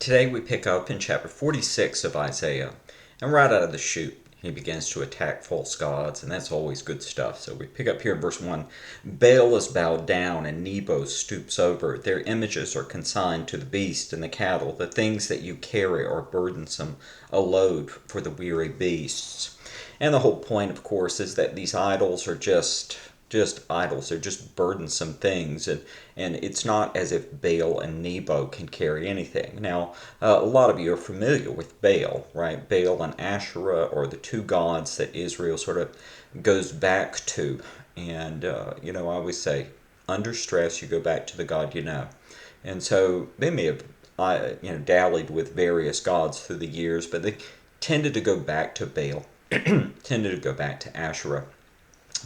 Today we pick up in chapter 46 of Isaiah, and right out of the chute, he begins to attack false gods, and that's always good stuff. So we pick up here in verse 1. Bel is bowed down, and Nebo stoops over. Their images are consigned to the beast and the cattle. The things that you carry are burdensome, a load for the weary beasts. And the whole point, of course, is that these idols are just idols. They're just burdensome things, and it's not as if Bel and Nebo can carry anything. Now, a lot of you are familiar with Baal, right? Baal and Asherah are the two gods that Israel sort of goes back to. And, I always say, under stress, you go back to the God you know. And so they may have, dallied with various gods through the years, but they tended to go back to Baal, tended to go back to Asherah.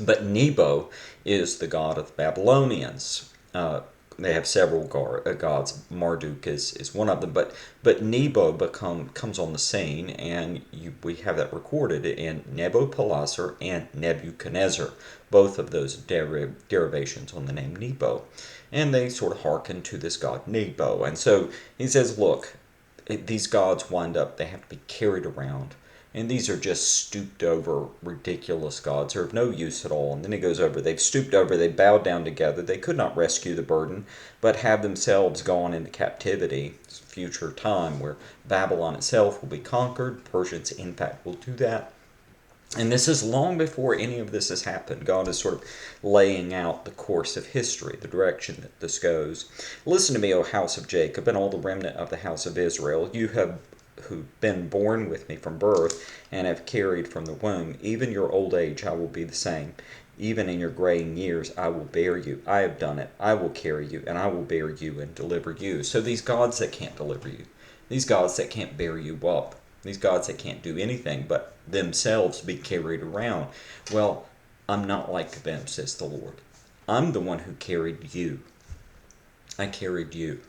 But Nebo is the god of the Babylonians. They have several gods. Marduk is one of them. But Nebo comes on the scene, and we have that recorded in Nabopolassar and Nebuchadnezzar, both of those derivations on the name Nebo. And they sort of hearken to this god Nebo. And so he says, look, these gods wind up, they have to be carried around. And these are just stooped over ridiculous gods. They're of no use at all. And then he goes over, they've stooped over, they bowed down together. They could not rescue the burden, but have themselves gone into captivity. It's a future time where Babylon itself will be conquered. Persians, in fact, will do that. And this is long before any of this has happened. God is sort of laying out the course of history, the direction that this goes. Listen to me, O house of Jacob, and all the remnant of the house of Israel. You have who've been born with me from birth and have carried from the womb. Even your old age I will be the same. Even in your graying years I will bear you. I have done it. I will carry you, and I will bear you and deliver you. So these gods that can't deliver you, these gods that can't bear you up, these gods that can't do anything but themselves be carried around, well, I'm not like them, says the Lord. I'm the one who carried you. I carried you.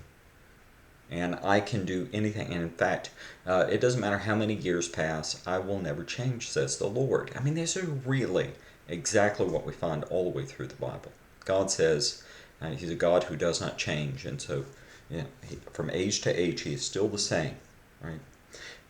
And I can do anything. And in fact, it doesn't matter how many years pass, I will never change, says the Lord. I mean, these are really exactly what we find all the way through the Bible. God says he's a God who does not change. And so from age to age, he is still the same. Right?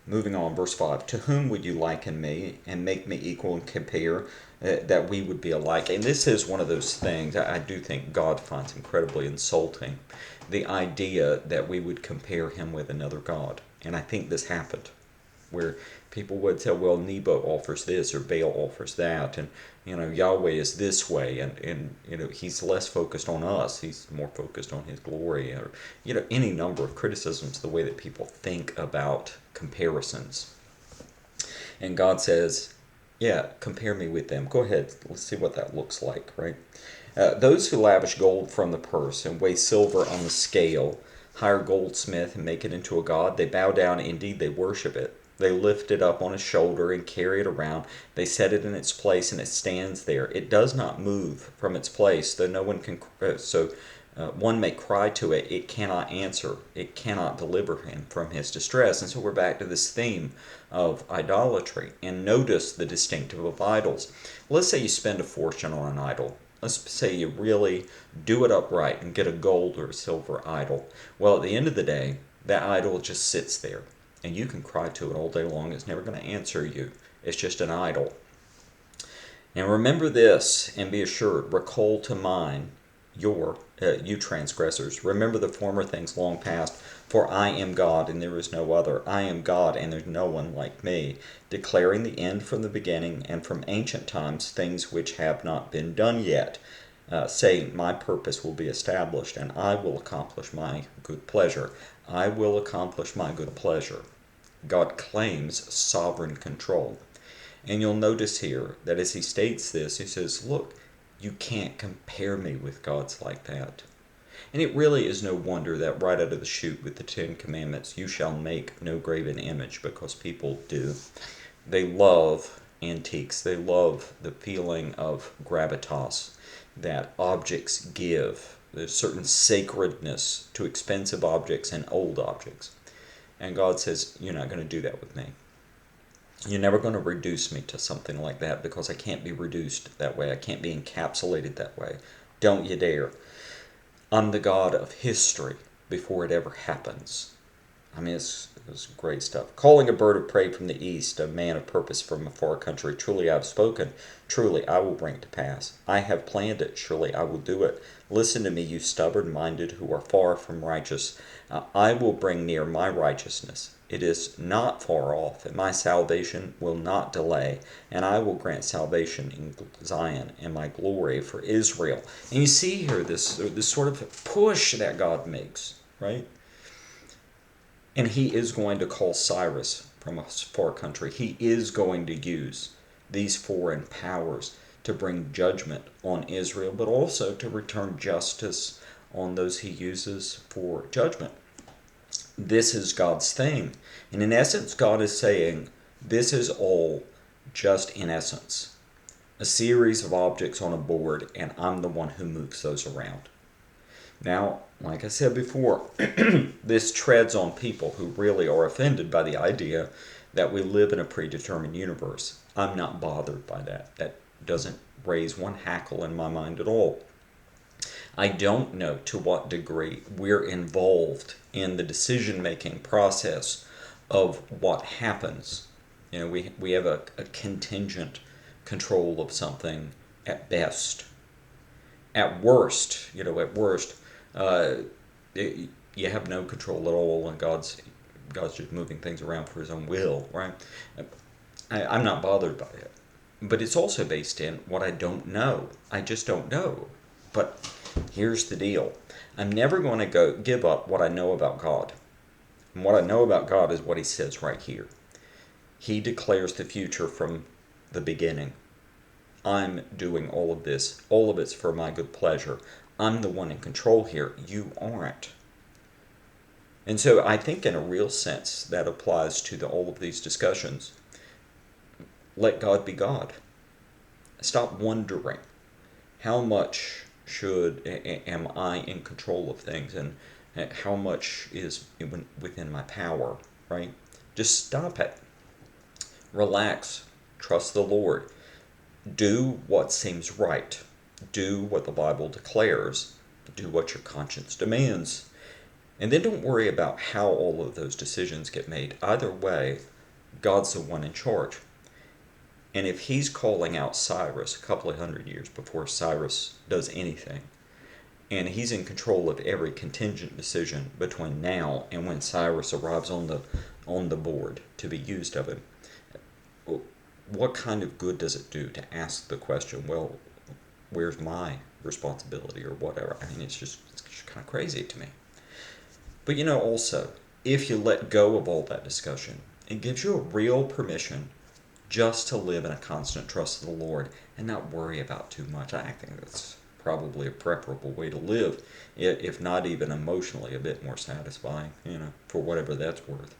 Moving on, verse 5. To whom would you liken me and make me equal and compare that we would be alike? And this is one of those things I do think God finds incredibly insulting. The idea that we would compare him with another god. And I think this happened, where people would say, well, Nebo offers this or Baal offers that, and Yahweh is this way, and he's less focused on us, he's more focused on his glory, or any number of criticisms, the way that people think about comparisons. And God says, yeah, compare me with them. Go ahead, let's see what that looks like, right? Those who lavish gold from the purse and weigh silver on the scale, hire a goldsmith and make it into a god. They bow down, indeed they worship it. They lift it up on a shoulder and carry it around. They set it in its place, and it stands there. It does not move from its place, though no one can. One may cry to it, it cannot answer. It cannot deliver him from his distress. And so we're back to this theme of idolatry. And notice the distinctive of idols. Let's say you spend a fortune on an idol. Let's say you really do it upright and get a gold or a silver idol. Well, at the end of the day, that idol just sits there. And you can cry to it all day long. It's never going to answer you. It's just an idol. And remember this, and be assured, recall to mind you transgressors. Remember the former things long past, for I am God and there is no other. I am God and there's no one like me, declaring the end from the beginning and from ancient times things which have not been done yet, saying, my purpose will be established and I will accomplish my good pleasure. I will accomplish my good pleasure. God claims sovereign control. And you'll notice here that as he states this, he says, look, you can't compare me with gods like that. And it really is no wonder that right out of the chute with the Ten Commandments, you shall make no graven image, because people do. They love antiques. They love the feeling of gravitas that objects give. There's certain sacredness to expensive objects and old objects. And God says, you're not going to do that with me. You're never going to reduce me to something like that, because I can't be reduced that way. I can't be encapsulated that way. Don't you dare. I'm the God of history before it ever happens. I mean, it's great stuff. Calling a bird of prey from the east, a man of purpose from a far country. Truly I have spoken. Truly I will bring it to pass. I have planned it. Surely I will do it. Listen to me, you stubborn-minded who are far from righteous. I will bring near my righteousness. It is not far off, and my salvation will not delay. And I will grant salvation in Zion and my glory for Israel. And you see here this sort of push that God makes, right? And he is going to call Cyrus from a far country. He is going to use these foreign powers to bring judgment on Israel, but also to return justice on those he uses for judgment. This is God's thing. And in essence, God is saying, this is all just in essence a series of objects on a board, and I'm the one who moves those around. Now, like I said before, this treads on people who really are offended by the idea that we live in a predetermined universe. I'm not bothered by that. That doesn't raise one hackle in my mind at all. I don't know to what degree we're involved in the decision-making process of what happens. You know, we have a contingent control of something at best. At worst, you have no control at all, and God's just moving things around for his own will, right? I'm not bothered by it. But it's also based in what I don't know. I just don't know. But here's the deal. I'm never going to give up what I know about God. And what I know about God is what he says right here. He declares the future from the beginning. I'm doing all of this. All of it's for my good pleasure. I'm the one in control here. You aren't. And so I think in a real sense that applies to all of these discussions. Let God be God. Stop wondering how much am I in control of things, and how much is within my power, right? Just stop it. Relax. Trust the Lord. Do what seems right. Do what the Bible declares. Do what your conscience demands. And then don't worry about how all of those decisions get made. Either way, God's the one in charge. And if he's calling out Cyrus a couple of hundred years before Cyrus does anything, and he's in control of every contingent decision between now and when Cyrus arrives on the board to be used of him, what kind of good does it do to ask the question, well, where's my responsibility or whatever? I mean, it's just kind of crazy to me. But also, if you let go of all that discussion, it gives you a real permission just to live in a constant trust of the Lord and not worry about too much. I think that's probably a preferable way to live, if not even emotionally a bit more satisfying, for whatever that's worth.